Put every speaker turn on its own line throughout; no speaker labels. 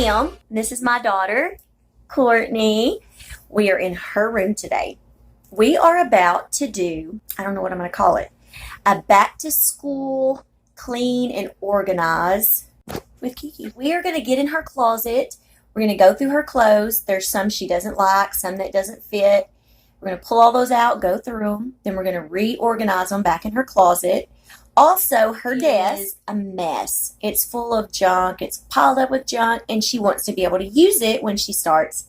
Kim. This is my daughter, Courtney. We are in her room today. We are about to do, I don't know what I'm going to call it, a back to school clean and organize with Kiki. We are going to get in her closet. We're going to go through her clothes. There's some she doesn't like, some that doesn't fit. We're going to pull all those out, go through them. Then we're going to reorganize them back in her closet. Also, her desk is a mess. It's full of junk. It's piled up with junk, and she wants to be able to use it when she starts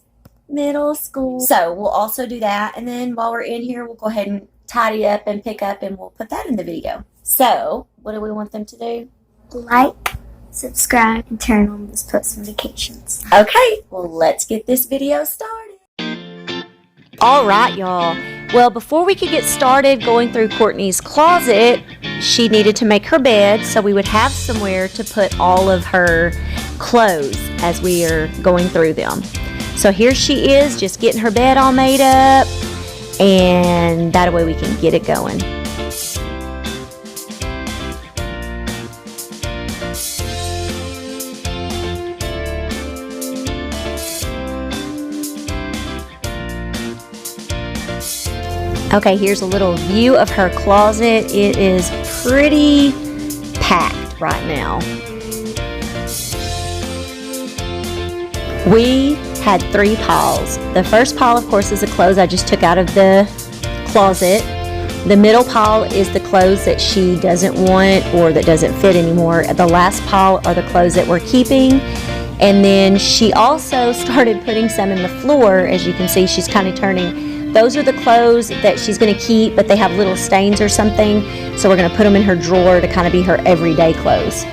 middle school. So we'll also do that. And then while we're in here, we'll go ahead and tidy up and pick up, and we'll put that in the video. So what do we want them to do?
Like, subscribe, and turn on those post notifications.
Okay, well, let's get this video started. All right, y'all. Well, before we could get started going through Courtney's closet, she needed to make her bed so we would have somewhere to put all of her clothes as we are going through them. So here she is, just getting her bed all made up, and that way we can get it going. Okay, here's a little view of her closet. It is pretty packed right now. We had 3 piles. The first pile, of course, is the clothes I just took out of the closet. The middle pile is the clothes that she doesn't want or that doesn't fit anymore. The last pile are the clothes that we're keeping. And then she also started putting some in the floor. As you can see, she's kind of turning. Those are the clothes that she's going to keep, but they have little stains or something. So we're going to put them in her drawer to kind of be her everyday clothes.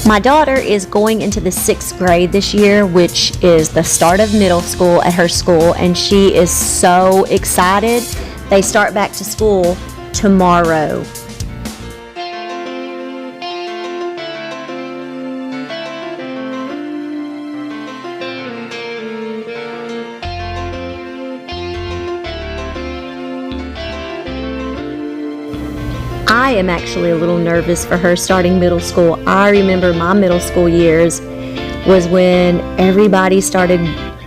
My daughter is going into the 6th grade this year, which is the start of middle school at her school, and she is so excited. They start back to school tomorrow. I am actually a little nervous for her starting middle school. I remember my middle school years was when everybody started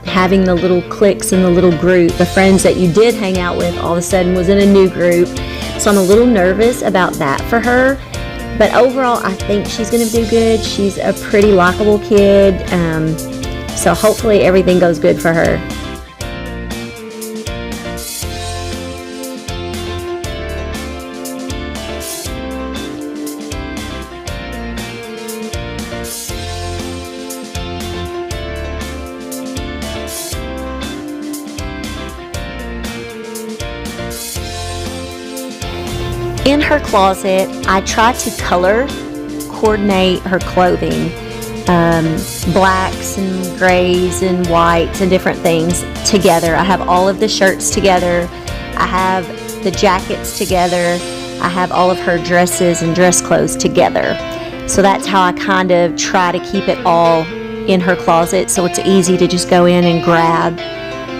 having the little cliques in the little group. The friends that you did hang out with all of a sudden was in a new group. So I'm a little nervous about that for her. But overall, I think she's going to do good. She's a pretty likable kid. So hopefully everything goes good for her. In her closet, I try to color coordinate her clothing, blacks and grays and whites and different things together. I have all of the shirts together. I have the jackets together. I have all of her dresses and dress clothes together. So that's how I kind of try to keep it all in her closet, so it's easy to just go in and grab,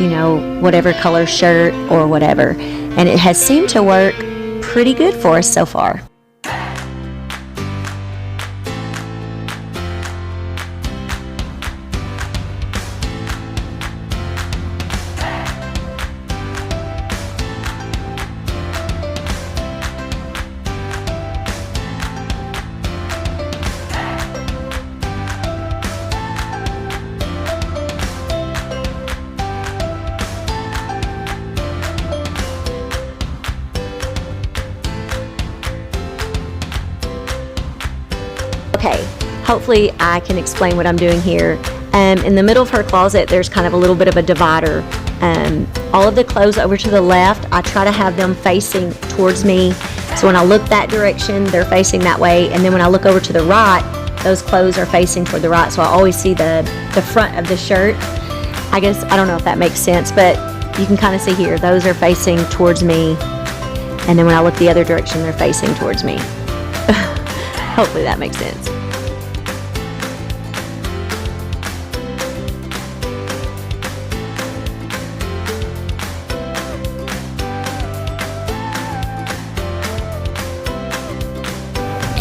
you know, whatever color shirt or whatever. And it has seemed to work pretty good for us so far. Okay, hopefully I can explain what I'm doing here. In the middle of her closet, there's kind of a little bit of a divider. All of the clothes over to the left, I try to have them facing towards me. So when I look that direction, they're facing that way. And then when I look over to the right, those clothes are facing toward the right. So I always see the front of the shirt. I guess, I don't know if that makes sense, but you can kind of see here, those are facing towards me. And then when I look the other direction, they're facing towards me. Hopefully that makes sense.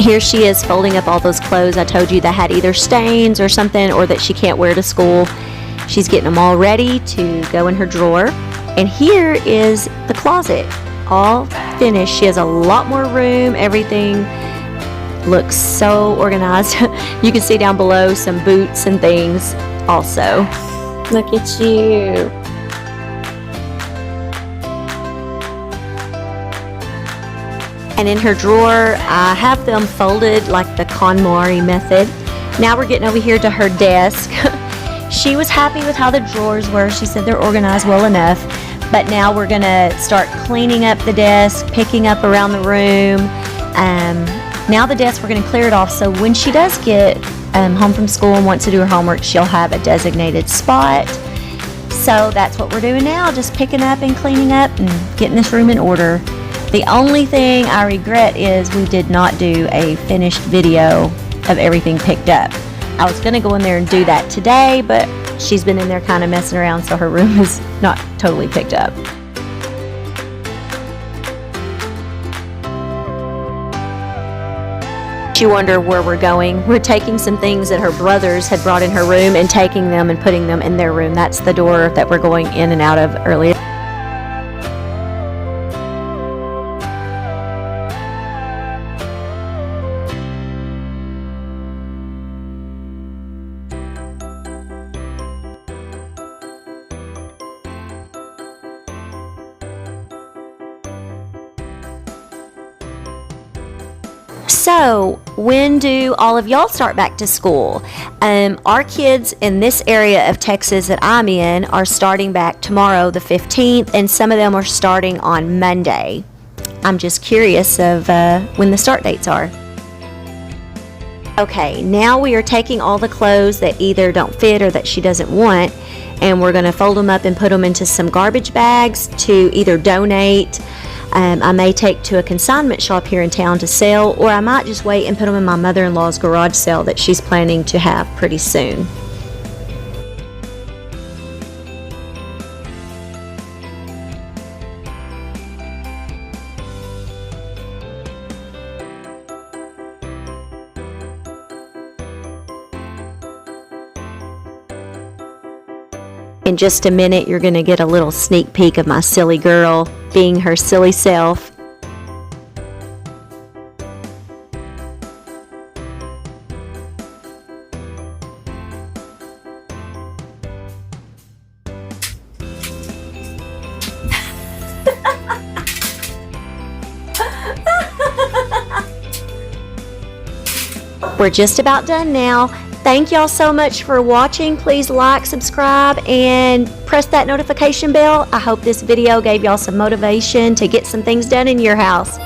Here she is folding up all those clothes I told you that had either stains or something, or that she can't wear to school. She's getting them all ready to go in her drawer. And here is the closet, all finished. She has a lot more room. Everything looks so organized. You can see down below some boots and things also. Look at you. And in her drawer, I have them folded like the KonMari method. Now we're getting over here to her desk. She was happy with how the drawers were. She said they're organized well enough. But now we're gonna start cleaning up the desk, picking up around the room. Now the desk, we're gonna clear it off, so when she does get home from school and wants to do her homework, she'll have a designated spot. So that's what we're doing now, just picking up and cleaning up and getting this room in order. The only thing I regret is we did not do a finished video of everything picked up. I was gonna go in there and do that today, but she's been in there kind of messing around, so her room is not totally picked up. You wonder where we're going. We're taking some things that her brothers had brought in her room and taking them and putting them in their room. That's the door that we're going in and out of earlier. So, when do all of y'all start back to school? Our kids in this area of Texas that I'm in are starting back tomorrow, the 15th, and some of them are starting on Monday. I'm just curious of when the start dates are. Okay, now we are taking all the clothes that either don't fit or that she doesn't want, and we're going to fold them up and put them into some garbage bags to either donate. I may take to a consignment shop here in town to sell, or I might just wait and put them in my mother-in-law's garage sale that she's planning to have pretty soon. In just a minute, you're going to get a little sneak peek of my silly girl being her silly self. We're just about done now. Thank y'all so much for watching. Please like, subscribe, and press that notification bell. I hope this video gave y'all some motivation to get some things done in your house.